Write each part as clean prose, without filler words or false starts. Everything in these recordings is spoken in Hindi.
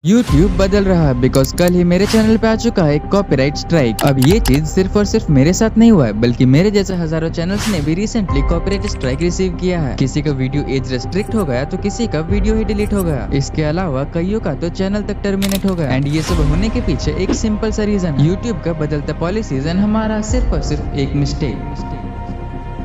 YouTube बदल रहा है बिकॉज कल ही मेरे चैनल पे आ चुका है एक कॉपीराइट स्ट्राइक। अब ये चीज सिर्फ और सिर्फ मेरे साथ नहीं हुआ है बल्कि मेरे जैसे हजारों चैनल्स ने भी रिसेंटली कॉपीराइट स्ट्राइक रिसीव किया है। किसी का वीडियो एज रेस्ट्रिक्ट हो गया तो किसी का वीडियो ही डिलीट हो गया। इसके अलावा कईयों का तो चैनल तक टर्मिनेट हो गया। एंड ये सब होने के पीछे एक सिंपल सा रीजन है, यूट्यूब का बदलता पॉलिसीज एंड हमारा सिर्फ और सिर्फ एक मिस्टेक।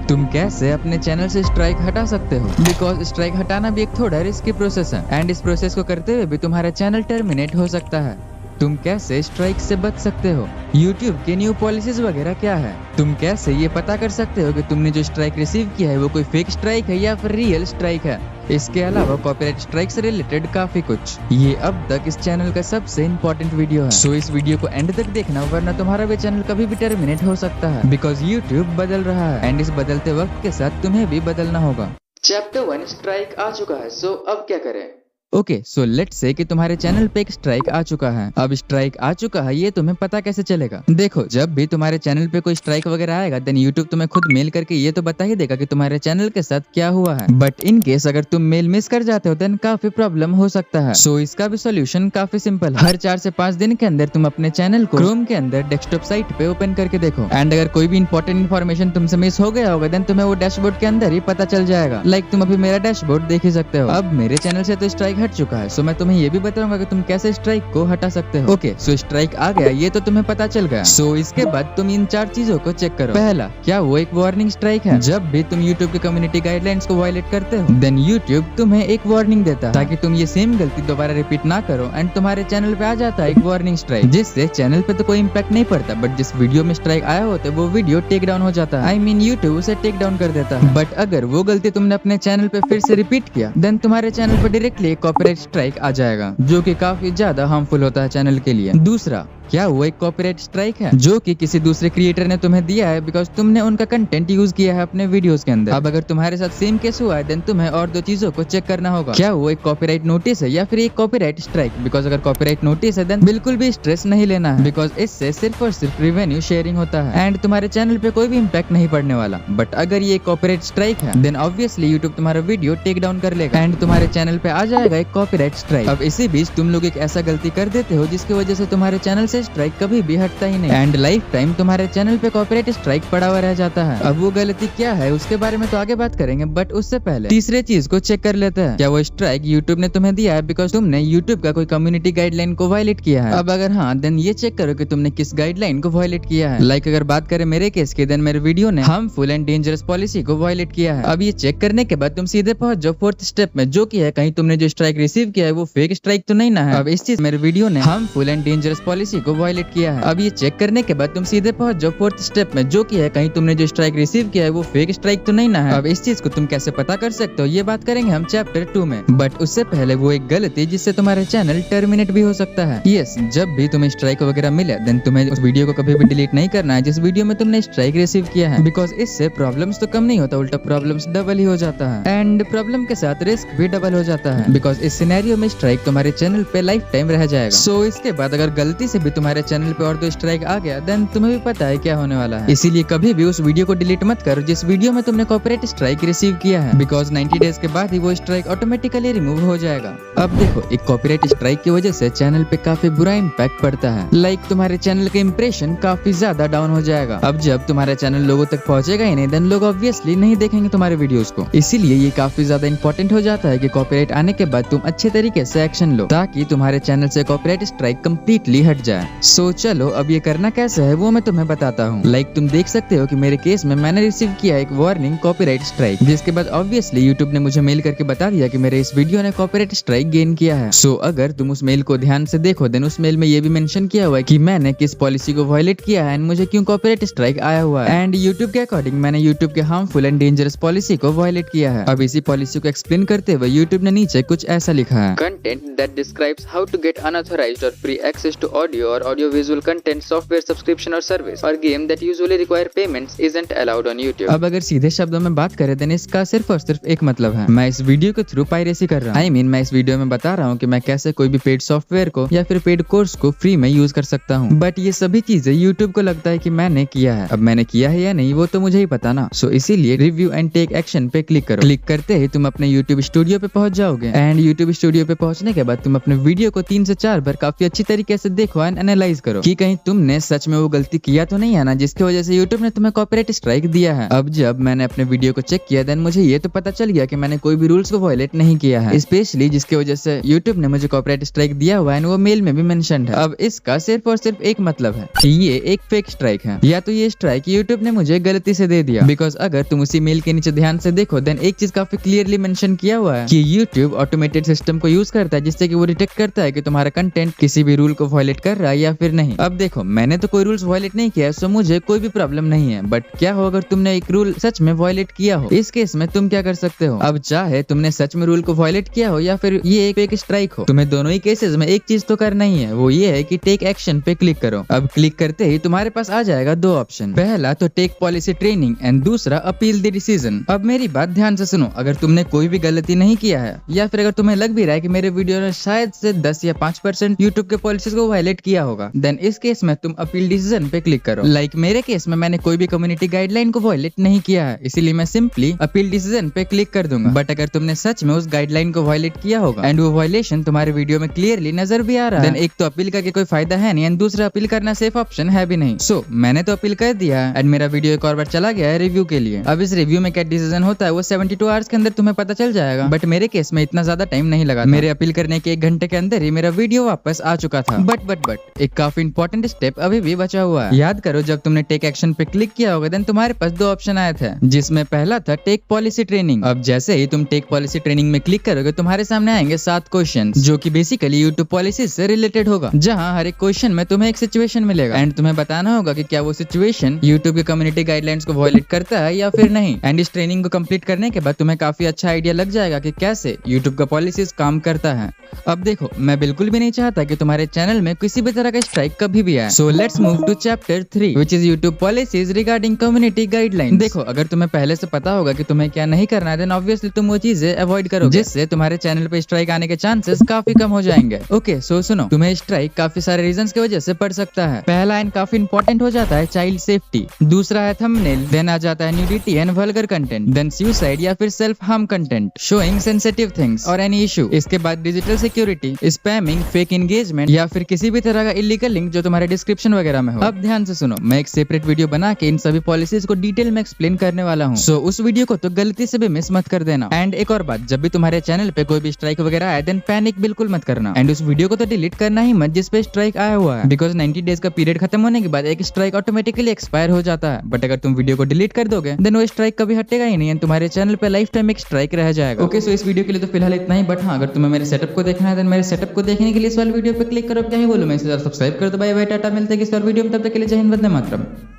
तुम कैसे अपने चैनल से स्ट्राइक हटा सकते हो? बिकॉज स्ट्राइक हटाना भी एक थोड़ा रिस्की प्रोसेस है एंड इस प्रोसेस को करते हुए भी तुम्हारा चैनल टर्मिनेट हो सकता है। तुम कैसे स्ट्राइक से बच सकते हो? YouTube के न्यू पॉलिसीज वगैरह क्या है? तुम कैसे ये पता कर सकते हो कि तुमने जो स्ट्राइक रिसीव किया है वो कोई फेक स्ट्राइक है या फिर रियल स्ट्राइक है? इसके अलावा कॉपीराइट स्ट्राइक से रिलेटेड काफी कुछ। ये अब तक इस चैनल का सबसे इम्पोर्टेंट वीडियो है। सो इस वीडियो को एंड तक देखना वरना तुम्हारा भी चैनल कभी भी टर्मिनेट हो सकता है। बिकॉज YouTube बदल रहा है एंड इस बदलते वक्त के साथ तुम्हें भी बदलना होगा। चैप्टर 1 स्ट्राइक आ चुका है। सो अब क्या करें? ओके, सो लेट्स से कि तुम्हारे चैनल पे एक स्ट्राइक आ चुका है। अब स्ट्राइक आ चुका है ये तुम्हें पता कैसे चलेगा? देखो, जब भी तुम्हारे चैनल पे कोई स्ट्राइक वगैरह आएगा देन YouTube तुम्हें खुद मेल करके ये तो बता ही देगा कि तुम्हारे चैनल के साथ क्या हुआ है। बट इन केस अगर तुम मेल मिस कर जाते हो देन काफी प्रॉब्लम हो सकता है। सो इसका भी सोल्यूशन काफी सिंपल है। हर 4 से 5 दिन के अंदर तुम अपने चैनल को क्रोम के अंदर डेस्कटॉप साइट पे ओपन करके देखो एंड अगर कोई भी इंपॉर्टेंट इन्फॉर्मेशन तुमसे मिस हो गया होगा देन तुम्हें वो डैशबोर्ड के अंदर ही पता चल जाएगा। लाइक तुम अभी मेरा डैशबोर्ड देख ही सकते हो। अब मेरे चैनल से तो स्ट्राइक हट चुका है, सो मैं तुम्हें ये भी बताऊंगा कि तुम कैसे स्ट्राइक को हटा सकते हो। ओके, सो स्ट्राइक आ गया ये तो तुम्हें पता चल गया। सो इसके बाद तुम इन 4 चीजों को चेक करो। पहला, क्या वो एक वार्निंग स्ट्राइक है? जब भी तुम YouTube के कम्युनिटी गाइडलाइंस को वायलेट करते हो देन YouTube तुम्हें एक वार्निंग देता है ताकि तुम ये सेम गलती दोबारा रिपीट ना करो एंड तुम्हारे चैनल पे आ जाता है एक वार्निंग स्ट्राइक, जिससे चैनल पे तो कोई इम्पैक्ट नहीं पड़ता बट जिस वीडियो में स्ट्राइक आया होता है वो वीडियो टेक डाउन हो जाता है। I mean YouTube उसे टेक डाउन कर देता है। बट अगर वो गलती तुमने अपने चैनल पे फिर से रिपीट किया देन तुम्हारे चैनल पे डायरेक्टली एक कॉपीराइट स्ट्राइक आ जाएगा जो कि काफी ज्यादा हार्मफुल होता है चैनल के लिए। दूसरा, क्या वो एक कॉपीराइट स्ट्राइक है जो कि किसी दूसरे क्रिएटर ने तुम्हें दिया है बिकॉज तुमने उनका कंटेंट यूज किया है अपने वीडियोस के अंदर। अब अगर तुम्हारे साथ सेम केस हुआ है देन तुम्हें और 2 चीजों को चेक करना होगा। क्या वो एक कॉपीराइट नोटिस है या फिर एक कॉपीराइट स्ट्राइक? बिकॉज अगर कॉपीराइट नोटिस है देन बिल्कुल भी स्ट्रेस नहीं लेना है बिकॉज इससे सिर्फ और सिर्फ रेवेन्यू शेयरिंग होता है एंड तुम्हारे चैनल पे कोई भी इम्पैक्ट नहीं पड़ने वाला। बट अगर ये कॉपीराइट स्ट्राइक है देन ऑब्वियसली यूट्यूब तुम्हारा वीडियो टेक डाउन कर लेगा एंड तुम्हारे चैनल पे आ जाएगा एक कॉपीराइट स्ट्राइक। अब इसी बीच तुम लोग एक ऐसा गलती कर देते हो जिसकी वजह से तुम्हारे चैनल से स्ट्राइक कभी भी हटता ही नहीं एंड लाइफ टाइम तुम्हारे चैनल पे कॉपीराइट स्ट्राइक पड़ा हुआ रह जाता है। अब वो गलती क्या है उसके बारे में तो आगे बात करेंगे बट उससे पहले तीसरे चीज को चेक कर लेते हैं। क्या वो स्ट्राइक यूट्यूब ने तुम्हें दिया है बिकॉज तुमने यूट्यूब का कोई कम्युनिटी गाइडलाइन को वायलेट किया है? अब अगर हाँ देन ये चेक करो कि तुमने किस गाइडलाइन को वायलेट किया है। लाइक अगर बात करें मेरे केस की देन मेरे वीडियो ने हार्मफुल एंड डेंजरस पॉलिसी को वायलेट किया है। अब ये चेक करने के बाद तुम सीधे पहुंच जाओ 4th स्टेप में जो की है कहीं तुमने जो स्ट्राइक रिसीव किया है वो फेक स्ट्राइक तो नहीं ना है। अब इस चीज मेरे वीडियो ने हार्मफुल एंड डेंजरस पॉलिसी को वायलेट किया है। अब ये चेक करने के बाद तुम सीधे पहुंच जाओ 4th स्टेप में जो की है कहीं तुमने जो स्ट्राइक रिसीव किया है वो फेक स्ट्राइक तो नहीं ना है। अब इस चीज को तुम कैसे पता कर सकते हो ये बात करेंगे हम चैप्टर 2 में। बट उससे पहले वो एक गलती जिससे तुम्हारे चैनल टर्मिनेट भी हो सकता है। यस, जब भी तुम्हें स्ट्राइक वगैरह मिले देन तुम्हें उस वीडियो को कभी भी डिलीट नहीं करना है जिस वीडियो में तुमने स्ट्राइक रिसीव किया है बिकॉज इससे प्रॉब्लम्स तो कम नहीं होता उल्टा प्रॉब्लम्स डबल ही हो जाता है एंड प्रॉब्लम के साथ रिस्क भी डबल हो जाता है बिकॉज इस सिनेरियो में स्ट्राइक तुम्हारे चैनल पे लाइफ टाइम रह जाएगा। सो इसके बाद अगर गलती से भी तुम्हारे चैनल पे और 2 स्ट्राइक आ गया देन तुम्हें भी पता है क्या होने वाला है। इसीलिए कभी भी उस वीडियो को डिलीट मत करो जिस वीडियो में तुमने कॉपीराइट स्ट्राइक रिसीव किया है बिकॉज 90 डेज के बाद ही वो स्ट्राइक ऑटोमेटिकली रिमूव हो जाएगा। अब देखो, एक कॉपीराइट स्ट्राइक की वजह से चैनल पे काफी बुरा इम्पैक्ट पड़ता है। लाइक तुम्हारे चैनल का इंप्रेशन काफी ज्यादा डाउन हो जाएगा। अब जब तुम्हारा चैनल लोगों तक पहुंचेगा ही नहीं देन लोग ऑब्वियसली नहीं देखेंगे तुम्हारे वीडियोस को। इसीलिए ये काफी ज्यादा इंपॉर्टेंट हो जाता है कि कॉपीराइट आने के बाद तुम अच्छे तरीके से एक्शन लो ताकि तुम्हारे चैनल से कॉपीराइट स्ट्राइक कंप्लीटली हट जाए। सो चलो अब ये करना कैसे है वो मैं तुम्हें बताता हूँ। लाइक तुम देख सकते हो कि मेरे केस में मैंने रिसीव किया एक वार्निंग कॉपीराइट स्ट्राइक जिसके बाद ऑब्वियसली YouTube ने मुझे मेल करके बता दिया कि मेरे इस वीडियो ने कॉपीराइट स्ट्राइक गेन किया है। सो अगर तुम उस मेल को ध्यान से देखो देन उस मेल में ये भी मेंशन किया हुआ है कि मैंने किस पॉलिसी को वायलेट किया है एंड मुझे क्यों कॉपीराइट स्ट्राइक आया हुआ है एंड YouTube के अकॉर्डिंग मैंने YouTube के हार्मफुल एंड डेंजरस पॉलिसी को वायलेट किया है। अब इसी पॉलिसी को एक्सप्लेन करते हुए YouTube ने नीचे कुछ ऐसा लिखा है, content that describes how to get unauthorized और फ्री एक्सेस टू ऑडियो और audio visual content, software subscription और सर्विस और game that usually require payments isn't allowed on YouTube। अब अगर सीधे शब्दों में बात करें देन इसका सिर्फ और सिर्फ एक मतलब है, मैं इस वीडियो के थ्रू पायरेसी कर रहा हूँ। मैं इस वीडियो में बता रहा हूँ कि मैं कैसे कोई भी पेड सॉफ्टवेयर को या फिर पेड कोर्स को फ्री में यूज कर सकता हूँ। बट ये सभी चीजें YouTube को लगता है कि मैंने किया है। अब मैंने किया है या नहीं वो तो मुझे ही पता ना। सो इसीलिए रिव्यू एंड टेक एक्शन पे क्लिक करो। क्लिक करते ही तुम अपने YouTube स्टूडियो पे पहुंच जाओगे एंड YouTube स्टूडियो पे पहुंचने के बाद तुम अपने वीडियो को 3 से 4 बार काफी अच्छी तरीके से देखो एंड एनालाइज करो कि कहीं तुमने सच में वो गलती किया तो नहीं है ना जिसकी वजह से YouTube ने तुम्हें कॉपीराइट स्ट्राइक दिया है। अब जब मैंने अपने वीडियो को चेक किया देन मुझे ये तो पता चल गया कि मैंने कोई भी रूल्स को वायलेट नहीं किया है, स्पेशली जिसकी वजह से YouTube ने मुझे कॉपीराइट स्ट्राइक दिया हुआ है वो मेल में भी मेंशन्ड है। अब इसका सिर्फ और सिर्फ एक मतलब है, ये एक फेक स्ट्राइक है, या तो ये स्ट्राइक YouTube ने मुझे गलती से दे दिया। बिकॉज अगर तुम उसी मेल के नीचे ध्यान से देखो देन एक चीज काफी क्लियरली मेंशन किया हुआ है कि YouTube ऑटोमेटेड सिस्टम को यूज करता है जिससे कि वो डिटेक्ट करता है कि तुम्हारा कंटेंट किसी भी रूल को वायलेट कर रहा है या फिर नहीं। अब देखो मैंने तो कोई रूल्स वायलेट नहीं किया है सो मुझे कोई भी प्रॉब्लम नहीं है, बट क्या हो अगर तुमने एक रूल सच में वायलेट किया हो, इस केस में तुम क्या कर सकते हो। अब चाहे तुमने सच में रूल को वायलेट किया हो या फिर ये एक फेक स्ट्राइक हो, तुम्हें दोनों ही केसेस में एक चीज तो करना ही है, वो ये है कि टेक एक्शन पे क्लिक करो। अब क्लिक करते ही तुम्हारे पास आ जाएगा दो ऑप्शन, पहला तो टेक पॉलिसी ट्रेनिंग एंड दूसरा अपील द डिसीजन। अब मेरी बात ध्यान से सुनो, अगर तुमने कोई भी गलती नहीं किया है या फिर अगर तुम्हें लग भी रहा है कि मेरे वीडियो ने शायद से 10 या 5% YouTube के पॉलिसीज को वायलेट किया होगा देन इस केस में तुम अपील डिसीजन पे क्लिक करो। लाइक मेरे केस में मैंने कोई भी कम्युनिटी गाइडलाइन को वायलेट नहीं किया है, इसीलिए मैं सिंपली अपील डिसीजन पे क्लिक कर दूंगा। बट अगर तुमने सच में उस गाइडलाइन को वायलेट किया होगा एंड वो वायलेशन तुम्हारे वीडियो में क्लियरली नजर भी आ रहा है देन एक तो अपील करके कोई फायदा है नहीं एंड दूसरा अपील करना सेफ ऑप्शन है भी नहीं। सो मैंने तो अपील कर दिया एंड मेरा वीडियो एक और बार चला गया है रिव्यू के लिए। अब इस रिव्यू में क्या डिसीजन होता है वो 72 आवर्स के अंदर तुम्हें पता चल जाएगा, बट मेरे केस में इतना ज्यादा टाइम नहीं लगा, मेरे अपील करने के 1 घंटे के अंदर ही मेरा वीडियो वापस आ चुका था। बट एक काफी इंपॉर्टेंट स्टेप अभी भी बचा हुआ है। याद करो जब तुमने टेक एक्शन पे क्लिक किया होगा देन तुम्हारे पास 2 ऑप्शन आए थे जिसमें पहला था टेक पॉलिसी ट्रेनिंग। अब जैसे ही तुम टेक पॉलिसी ट्रेनिंग में क्लिक करोगे तुम्हारे सामने आएंगे 7 क्वेश्चन जो कि बेसिकली यूट्यूब पॉलिसी से रिलेटेड होगा, जहां हर एक क्वेश्चन में तुम्हें एक सिचुएशन मिलेगा एंड तुम्हें बताना होगा कि क्या वो सिचुएशन यूट्यूब के कम्युनिटी गाइडलाइंस को वायलेट करता है या फिर नहीं। एंड इस ट्रेनिंग को कंप्लीट करने के बाद तुम्हें काफी अच्छा आइडिया लग जाएगा कि कैसे यूट्यूब का पॉलिसीज काम करता है। अब देखो मैं बिल्कुल भी नहीं चाहता कि तुम्हारे चैनल में किसी भी तरह का स्ट्राइक कभी भी आए, so let's move to chapter 3 which is YouTube policies regarding community guidelines. देखो अगर तुम्हें पहले से पता होगा कि तुम्हें क्या नहीं करना है देन ऑब्वियसली तुम वो चीजें अवॉइड करोगे जिससे तुम्हारे चैनल पे स्ट्राइक आने के चांसेस काफी कम हो जाएंगे। ओके सो सुनो, तुम्हें स्ट्राइक काफी सारे रीजंस की वजह से पड़ सकता है। पहला एंड काफी इंपॉर्टेंट हो जाता है चाइल्ड सेफ्टी, दूसरा है थंबनेल, देन आ जाता है nudity and vulgar content, then suicide या फिर self harm content, showing sensitive things और एनी इशू। इसके बाद digital security, spamming, fake engagement या फिर किसी भी तरह का इलीगल लिंक जो तुम्हारे डिस्क्रिप्शन वगैरह में हो। अब ध्यान से सुनो, मैं एक सेपरेट वीडियो बना के इन सभी पॉलिसीज को डिटेल में एक्सप्लेन करने वाला हूँ, सो उस वीडियो को तो गलती से भी मिस मत कर देना। एंड एक और बात, जब भी तुम्हारे चैनल पे कोई भी स्ट्राइक वगैरह आए देन पैनिक बिल्कुल मत करना एंड उस वीडियो को तो डिलीट करना ही मत जिस पे स्ट्राइक आया हुआ है, बिकॉज 90 डेज का पीरियड खत्म होने के बाद एक स्ट्राइक ऑटोमेटिकली एक्सपायर हो जाता है। बट अगर तुम वीडियो को डिलीट कर दोगे देन वो स्ट्राइक कभी हटेगा ही नहीं एंड तुम्हारे चैनल पे लाइफ टाइम एक स्ट्राइक रह जाएगा। ओके सो इस वीडियो के लिए तो फिलहाल इतना ही, बट हाँ अगर तुम्हें मेरे सेटअप को देखना है देन मेरे सेटअप को देखने के लिए इस वाले वीडियो पे क्लिक करो। क्या ही बोलूं मैं, इसे सब्सक्राइब कर दो। बाय बाय, टाटा, मिलते हैं किसी और वीडियो में, तब तक के लिए जय हिंद, वंदे मातरम।